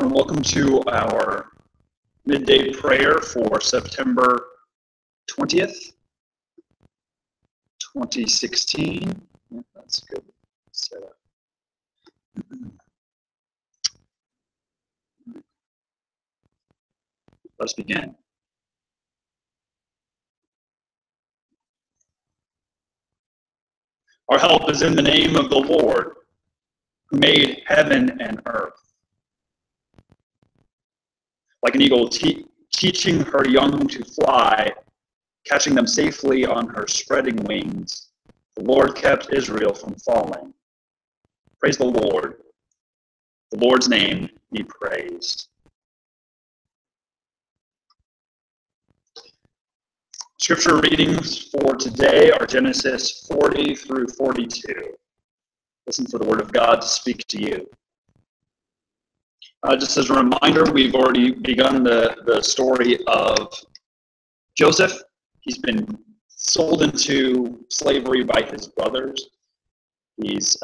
everyone. Welcome to our midday prayer for September 20th, 2016. Yeah, that's good. Setup. Let's begin. Our help is in the name of the Lord, who made heaven and earth. Like an eagle teaching her young to fly, catching them safely on her spreading wings, the Lord kept Israel from falling. Praise the Lord. The Lord's name be praised. Scripture readings for today are Genesis 40 through 42. Listen for the word of God to speak to you. Just as a reminder, we've already begun the story of Joseph. He's been sold into slavery by his brothers. He's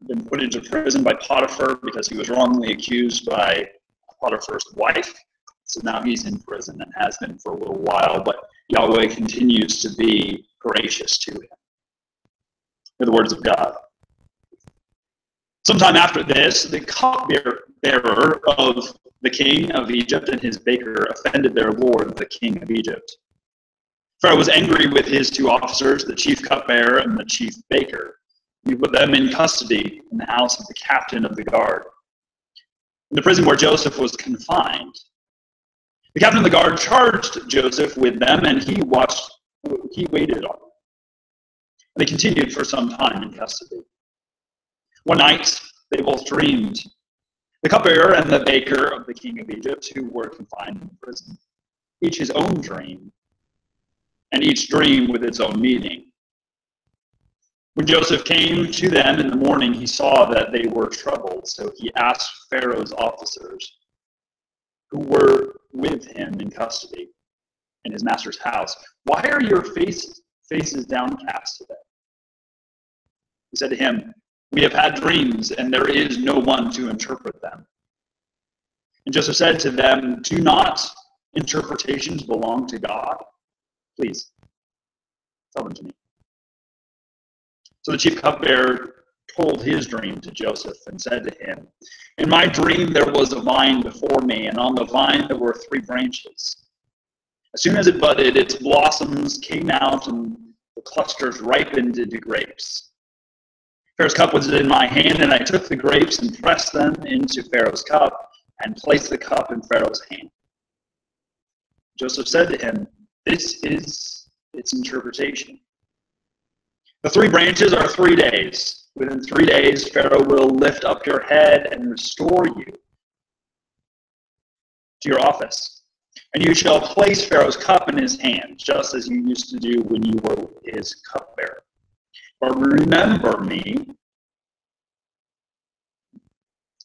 been put into prison by Potiphar because he was wrongly accused by Potiphar's wife. So now he's in prison and has been for a little while, but Yahweh continues to be gracious to him. Hear the words of God. Sometime after this, the cupbearer of the king of Egypt and his baker offended their lord, the king of Egypt. Pharaoh was angry with his two officers, the chief cupbearer and the chief baker. He put them in custody in the house of the captain of the guard, in the prison where Joseph was confined. The captain of the guard charged Joseph with them, and he waited on them. And they continued for some time in custody. One night, they both dreamed. The cupbearer and the baker of the king of Egypt, who were confined in prison, each his own dream, and each dream with its own meaning. When Joseph came to them in the morning, he saw that they were troubled, so he asked Pharaoh's officers, who were with him in custody in his master's house, "Why are your faces downcast today?" He said to him, "We have had dreams, and there is no one to interpret them." And Joseph said to them, "Do not interpretations belong to God? Please, tell them to me." So the chief cupbearer told his dream to Joseph and said to him, "In my dream there was a vine before me, and on the vine there were 3 branches. As soon as it budded, its blossoms came out, and the clusters ripened into grapes. Pharaoh's cup was in my hand, and I took the grapes and pressed them into Pharaoh's cup and placed the cup in Pharaoh's hand." Joseph said to him, "This is its interpretation. The 3 branches are 3 days. Within 3 days, Pharaoh will lift up your head and restore you to your office. And you shall place Pharaoh's cup in his hand, just as you used to do when you were his cupbearer. But remember me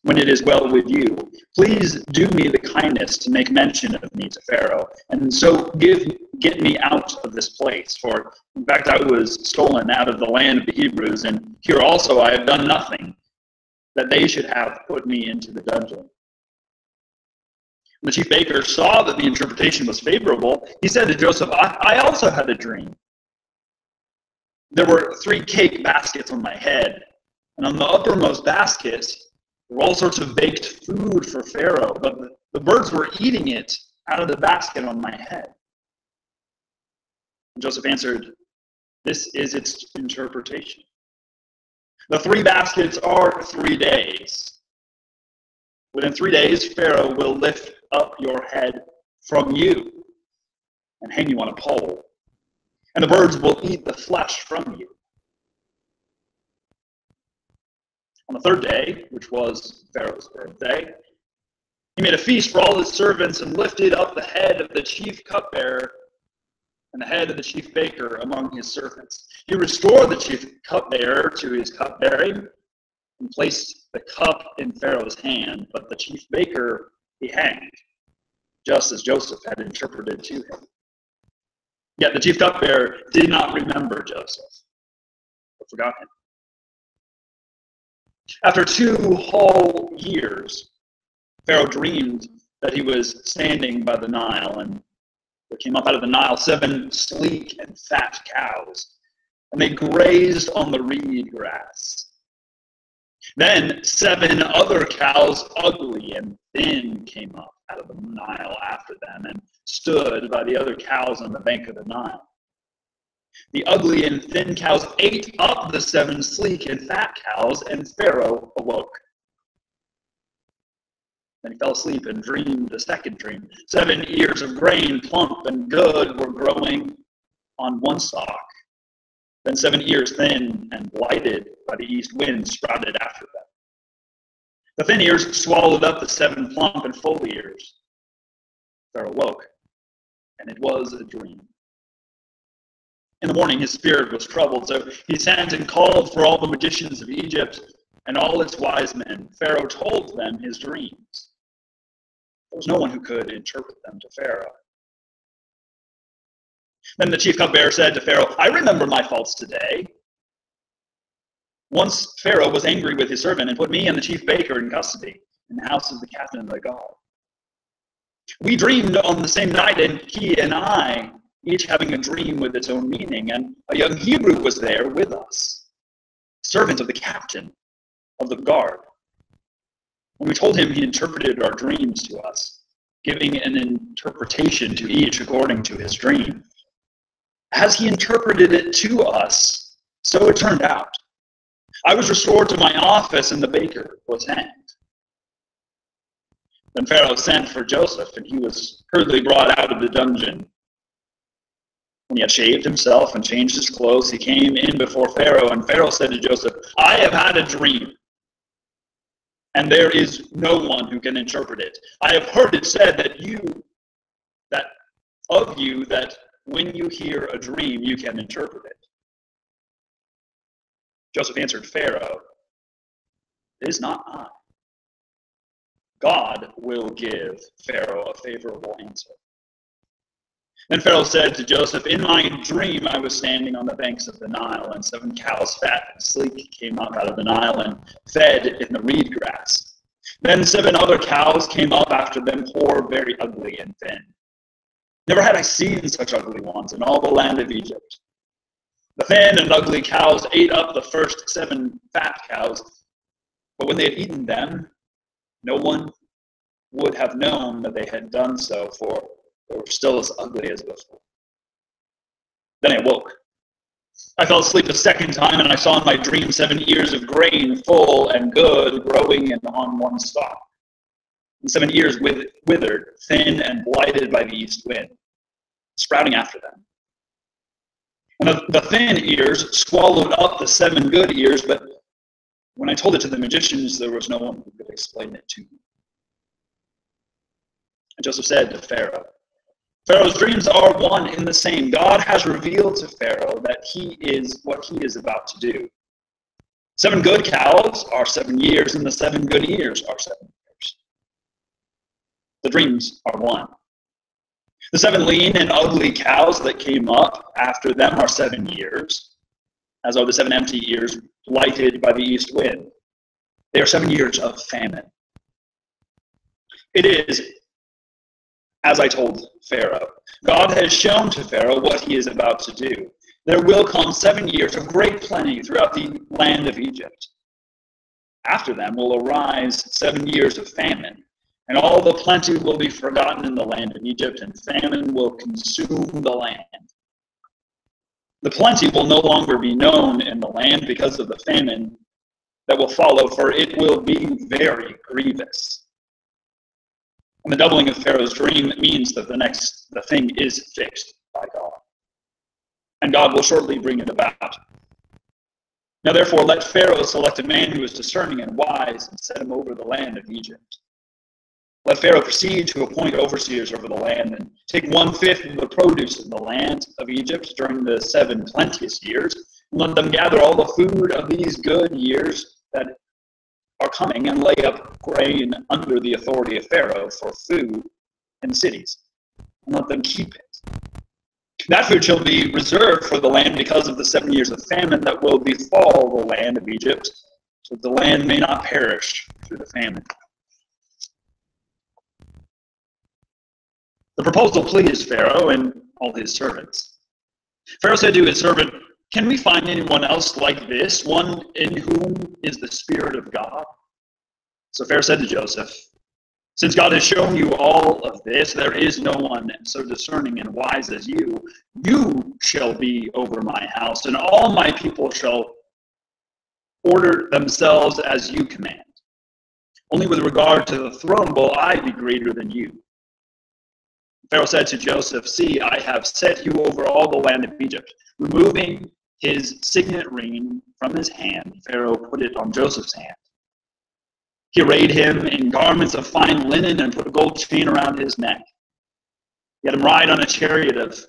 when it is well with you. Please do me the kindness to make mention of me to Pharaoh, and so get me out of this place. For in fact I was stolen out of the land of the Hebrews, and here also I have done nothing, that they should have put me into the dungeon." When the chief baker saw that the interpretation was favorable, he said to Joseph, I also had a dream. There were 3 cake baskets on my head, and on the uppermost basket there were all sorts of baked food for Pharaoh, but the birds were eating it out of the basket on my head. And Joseph answered, "This is its interpretation. The 3 baskets are 3 days. Within 3 days, Pharaoh will lift up your head from you and hang you on a pole, and the birds will eat the flesh from you. On the 3rd day, which was Pharaoh's birthday, he made a feast for all his servants and lifted up the head of the chief cupbearer and the head of the chief baker among his servants. He restored the chief cupbearer to his cupbearing and placed the cup in Pharaoh's hand, but the chief baker he hanged, just as Joseph had interpreted to him. Yet the chief cupbearer did not remember Joseph, but forgot him. After 2 whole years, Pharaoh dreamed that he was standing by the Nile, and there came up out of the Nile 7 sleek and fat cows, and they grazed on the reed grass. Then 7 other cows, ugly and thin, came up out of the Nile after them and stood by the other cows on the bank of the Nile. The ugly and thin cows ate up the 7 sleek and fat cows, and Pharaoh awoke. Then he fell asleep and dreamed a second dream. 7 ears of grain, plump and good, were growing on one stalk. Then 7 ears, thin and blighted by the east wind, sprouted after them. The thin ears swallowed up the 7 plump and full ears. Pharaoh woke, and it was a dream. In the morning his spirit was troubled, so he sent and called for all the magicians of Egypt and all its wise men. Pharaoh told them his dreams. There was no one who could interpret them to Pharaoh. Then the chief cupbearer said to Pharaoh, I remember my faults today. Once Pharaoh was angry with his servant and put me and the chief baker in custody in the house of the captain of the guard. We dreamed on the same night, and he and I, each having a dream with its own meaning, and a young Hebrew was there with us, servant of the captain of the guard. When we told him, he interpreted our dreams to us, giving an interpretation to each according to his dream. As he interpreted it to us, so it turned out. I was restored to my office, and the baker was hanged. Then Pharaoh sent for Joseph, and he was hurriedly brought out of the dungeon. When he had shaved himself and changed his clothes, he came in before Pharaoh, and Pharaoh said to Joseph, I have had a dream, and there is no one who can interpret it. I have heard it said that when you hear a dream, you can interpret it. Joseph answered Pharaoh, it is not I. God will give Pharaoh a favorable answer. Then Pharaoh said to Joseph, in my dream I was standing on the banks of the Nile, and 7 cows, fat and sleek, came up out of the Nile and fed in the reed grass. Then 7 other cows came up after them, poor, very ugly and thin. Never had I seen such ugly ones in all the land of Egypt. The thin and ugly cows ate up the first 7 fat cows, but when they had eaten them, no one would have known that they had done so, for they were still as ugly as before. Then I awoke. I fell asleep a second time, and I saw in my dream 7 ears of grain, full and good, growing on one stalk. And 7 ears withered, thin and blighted by the east wind, sprouting after them. And the thin ears swallowed up the 7 good ears, but when I told it to the magicians, there was no one who could explain it to me. And Joseph said to Pharaoh, Pharaoh's dreams are one and the same. God has revealed to Pharaoh that he is what he is about to do. 7 good cows are 7 years, and the 7 good ears are 7 years. The dreams are one. The 7 lean and ugly cows that came up after them are 7 years, as are the 7 empty ears blighted by the east wind. They are 7 years of famine. It is, as I told Pharaoh, God has shown to Pharaoh what he is about to do. There will come 7 years of great plenty throughout the land of Egypt. After them will arise 7 years of famine, and all the plenty will be forgotten in the land of Egypt, and famine will consume the land. The plenty will no longer be known in the land because of the famine that will follow, for it will be very grievous. And the doubling of Pharaoh's dream means that the thing is fixed by God. And God will shortly bring it about. Now therefore let Pharaoh select a man who is discerning and wise, and set him over the land of Egypt. Let Pharaoh proceed to appoint overseers over the land, and take 1/5 of the produce of the land of Egypt during the 7 plenteous years, and let them gather all the food of these good years that are coming, and lay up grain under the authority of Pharaoh for food in the cities, and let them keep it. That food shall be reserved for the land because of the 7 years of famine that will befall the land of Egypt, so that the land may not perish through the famine. The proposal pleased Pharaoh and all his servants. Pharaoh said to his servant, "Can we find anyone else like this, one in whom is the Spirit of God?" So Pharaoh said to Joseph, "Since God has shown you all of this, there is no one so discerning and wise as you. You shall be over my house, and all my people shall order themselves as you command. Only with regard to the throne will I be greater than you." Pharaoh said to Joseph, "See, I have set you over all the land of Egypt." Removing his signet ring from his hand, Pharaoh put it on Joseph's hand. He arrayed him in garments of fine linen and put a gold chain around his neck. He had him ride on a chariot of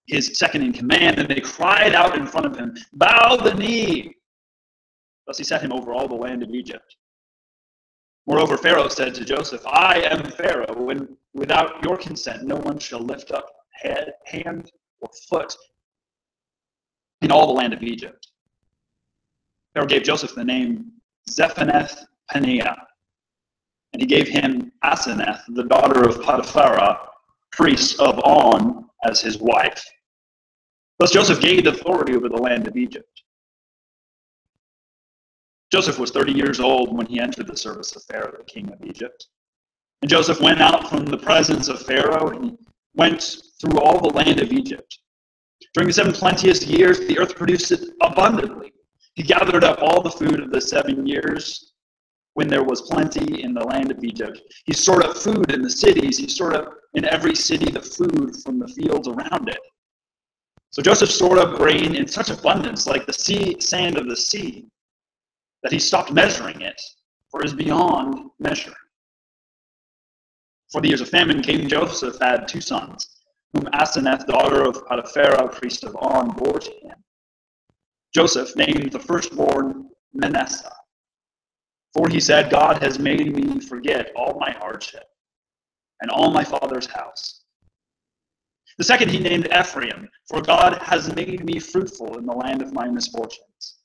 his second in command, and they cried out in front of him, "Bow the knee!" Thus he set him over all the land of Egypt. Moreover, Pharaoh said to Joseph, "I am Pharaoh, and without your consent no one shall lift up hand or foot in all the land of Egypt." Pharaoh gave Joseph the name Zephanath-Paneah, and he gave him Asenath, the daughter of Potiphar, priest of On, as his wife. Thus Joseph gained authority over the land of Egypt. Joseph was 30 years old when he entered the service of Pharaoh, the king of Egypt. And Joseph went out from the presence of Pharaoh, and he went through all the land of Egypt. During the 7 plenteous years, the earth produced it abundantly. He gathered up all the food of the 7 years when there was plenty in the land of Egypt. He stored up food in the cities. He stored up in every city the food from the fields around it. So Joseph stored up grain in such abundance, like the sand of the sea, that he stopped measuring it, for it is beyond measure. For the years of famine, King Joseph had 2 sons, whom Asenath, daughter of Potiphar, priest of On, bore to him. Joseph named the firstborn Manasseh, for he said, "God has made me forget all my hardship and all my father's house." The second he named Ephraim, for God has made me fruitful in the land of my misfortunes.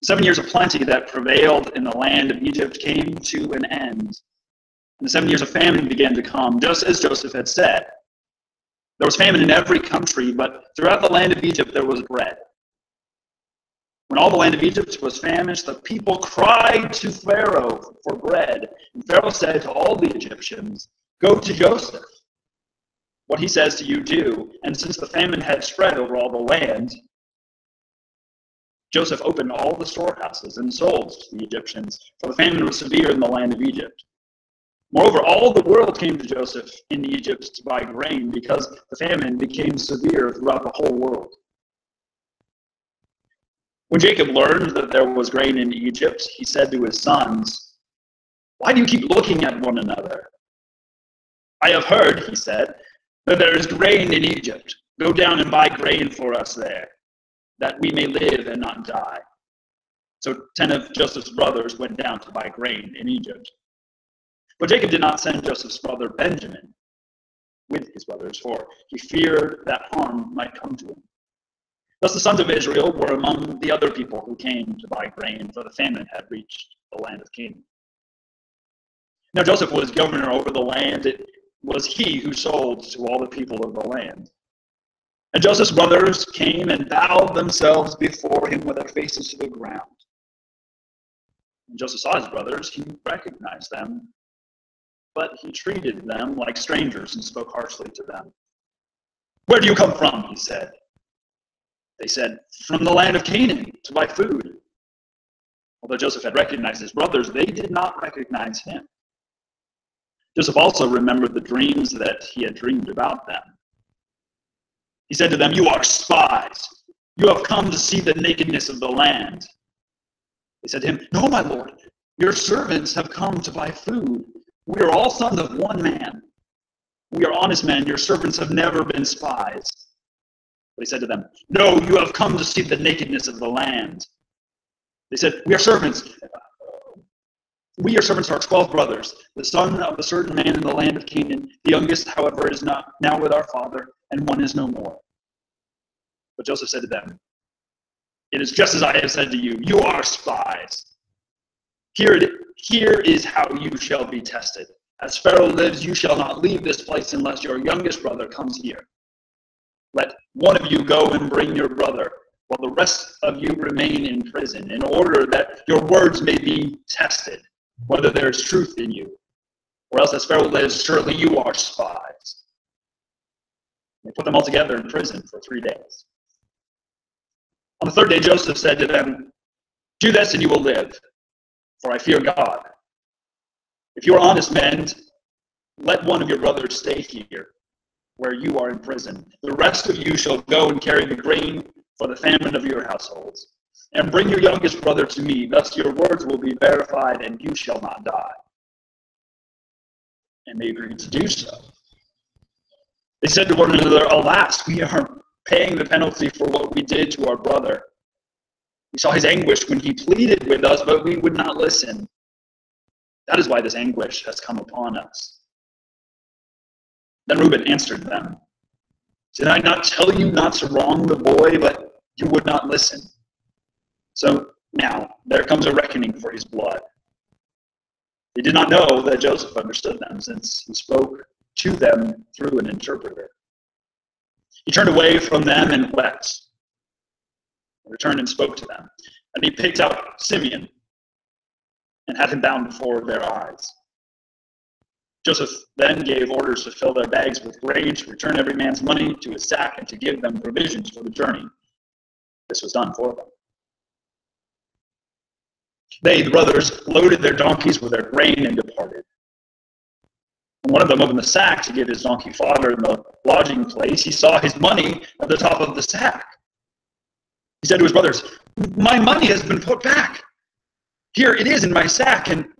7 years of plenty that prevailed in the land of Egypt came to an end, and the 7 years of famine began to come, just as Joseph had said. There was famine in every country, but throughout the land of Egypt there was bread. When all the land of Egypt was famished, the people cried to Pharaoh for bread. And Pharaoh said to all the Egyptians, "Go to Joseph. What he says to you, do." And since the famine had spread over all the land, Joseph opened all the storehouses and sold to the Egyptians, for the famine was severe in the land of Egypt. Moreover, all the world came to Joseph in Egypt to buy grain, because the famine became severe throughout the whole world. When Jacob learned that there was grain in Egypt, he said to his sons, "Why do you keep looking at one another? I have heard," he said, "that there is grain in Egypt. Go down and buy grain for us there, that we may live and not die." So 10 of Joseph's brothers went down to buy grain in Egypt. But Jacob did not send Joseph's brother Benjamin with his brothers, for he feared that harm might come to him. Thus the sons of Israel were among the other people who came to buy grain, for the famine had reached the land of Canaan. Now Joseph was governor over the land. It was he who sold to all the people of the land. And Joseph's brothers came and bowed themselves before him with their faces to the ground. When Joseph saw his brothers, he recognized them, but he treated them like strangers and spoke harshly to them. "Where do you come from?" he said. They said, "From the land of Canaan, to buy food." Although Joseph had recognized his brothers, they did not recognize him. Joseph also remembered the dreams that he had dreamed about them. He said to them, "You are spies. You have come to see the nakedness of the land." They said to him, "No, my lord. Your servants have come to buy food. We are all sons of one man. We are honest men. Your servants have never been spies." But he said to them, "No, you have come to see the nakedness of the land." They said, "We are servants. We, your servants, are 12 brothers, the son of a certain man in the land of Canaan. The youngest, however, is not now with our father, and one is no more." But Joseph said to them, "It is just as I have said to you. You are spies. Here is how you shall be tested. As Pharaoh lives, you shall not leave this place unless your youngest brother comes here. Let one of you go and bring your brother, while the rest of you remain in prison, in order that your words may be tested, whether there is truth in you. Or else, as Pharaoh lives, surely you are spies. They put them all together in prison for 3 days. On the third day, Joseph said to them, "Do this and you will live, for I fear God. If you are honest men, let one of your brothers stay here, where you are in prison. The rest of you shall go and carry the grain for the famine of your households. And bring your youngest brother to me, thus your words will be verified, and you shall not die." And they agreed to do so. They said to one another, "Alas, we are paying the penalty for what we did to our brother. We saw his anguish when he pleaded with us, but we would not listen. That is why this anguish has come upon us." Then Reuben answered them, "Did I not tell you not to wrong the boy, but you would not listen? So now there comes a reckoning for his blood." They did not know that Joseph understood them, since he spoke to them through an interpreter. He turned away from them and wept. He returned and spoke to them. And he picked out Simeon and had him bound before their eyes. Joseph then gave orders to fill their bags with grain, to return every man's money to his sack, and to give them provisions for the journey. This was done for them. They, the brothers, loaded their donkeys with their grain and departed. And one of them opened the sack to give his donkey fodder in the lodging place. He saw his money at the top of the sack. He said to his brothers, "My money has been put back. Here it is in my sack." And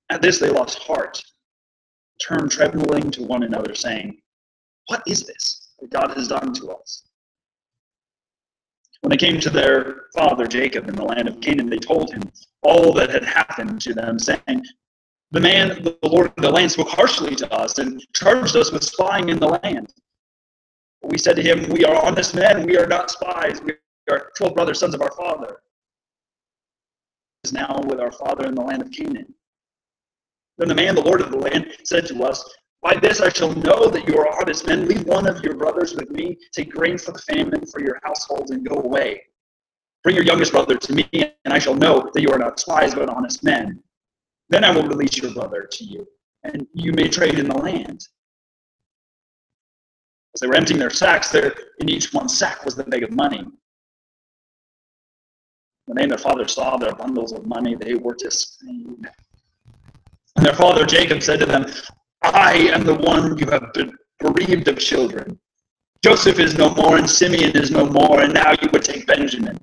at this they lost heart, turned trembling to one another, saying, "What is this that God has done to us?" When they came to their father Jacob in the land of Canaan, they told him all that had happened to them, saying, the Lord of the land spoke harshly to us and charged us with spying in the land. We said to him, "We are honest men, we are not spies. We are 12 brothers, sons of our father. Is now with our father in the land of Canaan." Then the man, the Lord of the land, said to us, "By this I shall know that you are honest men. Leave one of your brothers with me, take grain for the famine for your households, and go away. Bring your youngest brother to me, and I shall know that you are not spies, but honest men. Then I will release your brother to you, and you may trade in the land." As they were emptying their sacks, there in each one's sack was the bag of money. When they and their father saw their bundles of money, they were dismayed. And their father Jacob said to them, "I am the one you have been bereaved of children. Joseph is no more, and Simeon is no more, and now you would take Benjamin.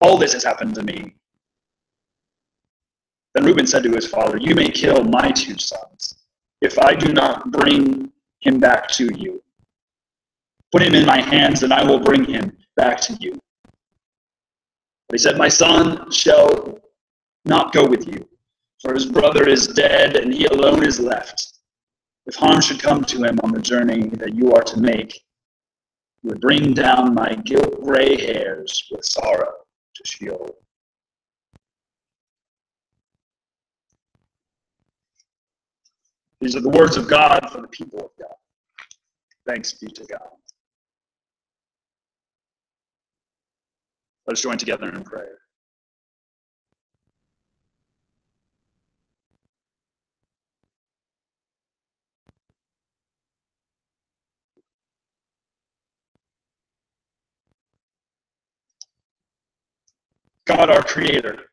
All this has happened to me." Then Reuben said to his father, "You may kill my 2 sons, if I do not bring him back to you. Put him in my hands, and I will bring him back to you." But he said, "My son shall not go with you, for his brother is dead, and he alone is left. If harm should come to him on the journey that you are to make, you would bring down my gray hairs with sorrow to Sheol." These are the words of God for the people of God. Thanks be to God. Let us join together in prayer. God, our Creator,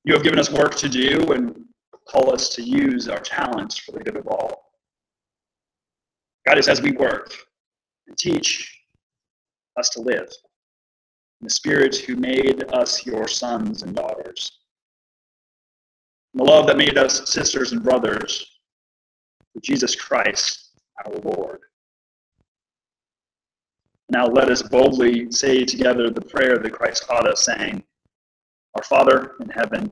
you have given us work to do and call us to use our talents for the good of all. God, as we work and teach us to live in the Spirit who made us your sons and daughters, and the love that made us sisters and brothers through Jesus Christ, our Lord. Now let us boldly say together the prayer that Christ taught us, saying, "Our Father in heaven,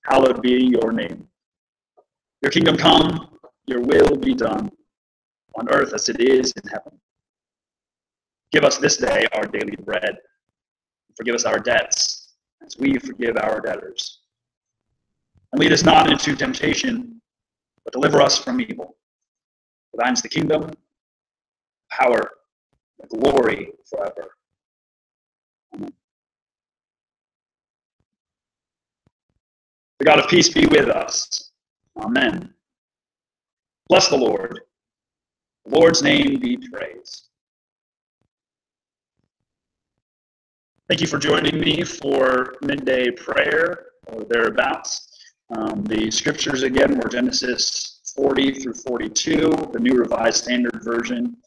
hallowed be your name. Your kingdom come, your will be done, on earth as it is in heaven. Give us this day our daily bread. Forgive us our debts, as we forgive our debtors. And lead us not into temptation, but deliver us from evil. For thine is the kingdom, power, and glory forever. Amen. The God of peace be with us. Amen. Bless the Lord. The Lord's name be praised. Thank you for joining me for midday prayer or thereabouts. The scriptures again were Genesis 40 through 42, the New Revised Standard Version,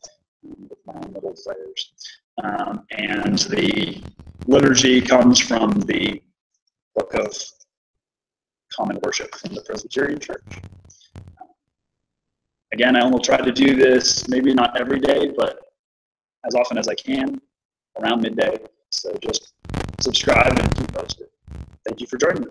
with my own little prayers. And the liturgy comes from the Book of Common Worship from the Presbyterian Church. Again, I will try to do this, maybe not every day, but as often as I can around midday. So just subscribe and keep posted. Thank you for joining me.